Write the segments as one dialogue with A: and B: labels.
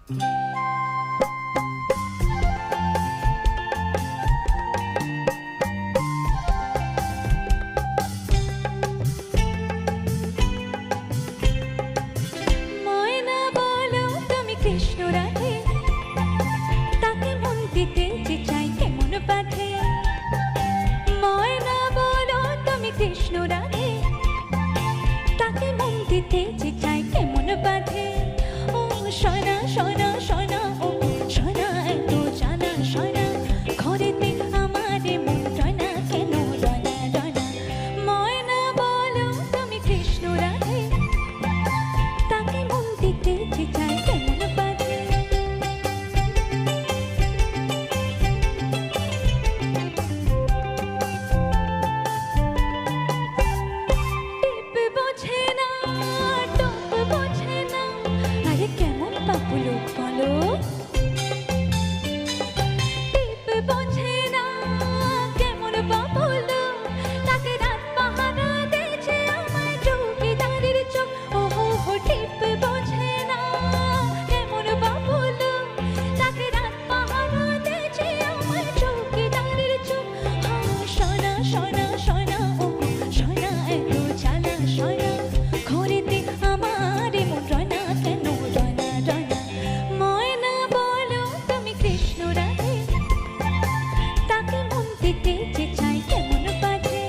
A: ময়না বলো তুমি কৃষ্ণ রাধে, তাকে মন দিতে যে চাই কেমন বাধে। ময়না বলো তুমি কৃষ্ণ রাধে, তাকে মন দিতে যে চাই কেমন বাধে। ও সোনা সোনা সোনা, ও সোনা এত জানা সোনা, ঘরেতে আমারে মন রনা কেন রনা রনা। ময়না বলো তুমি কৃষ্ণ রাধে, তাকে মন দিতে যে চাই কেমন বাধে। টিপ বোঝে না, টপ বোঝে না, আরে কেমন পাপুলো বলো। টিপ বোঝে না, কেমন পাপুলো, তাকে রাত পাহারা দিয়েছে আমায় চৌকিদারের চোখ। ও হো টিপ বোঝে না, কেমন পাপুলো, তাকে রাত পাহারা দিয়েছে আমায় চৌকিদারের চোখ। সোনা সোনা সোনা, ও সোনা এত জানা সোনা, ঘরেতে আমারে মন রনা কেন রনা রনা। ময়না বলো তুমি কৃষ্ণ রাধে, তাকে মন দিতে যে চাই কেমন বাধে।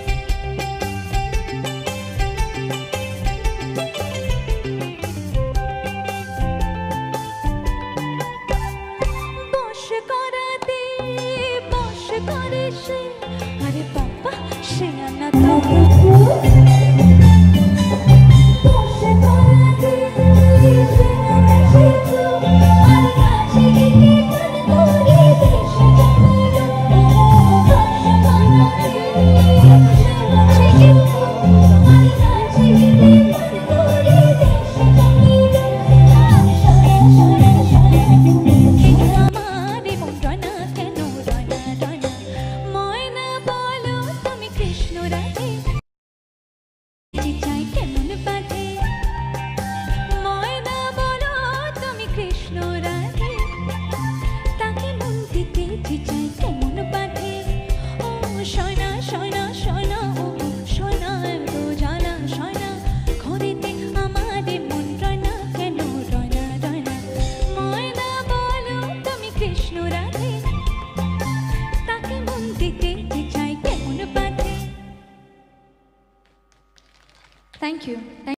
A: বশ করাতে বশ করে সে, আরে বাবা সে আনা তো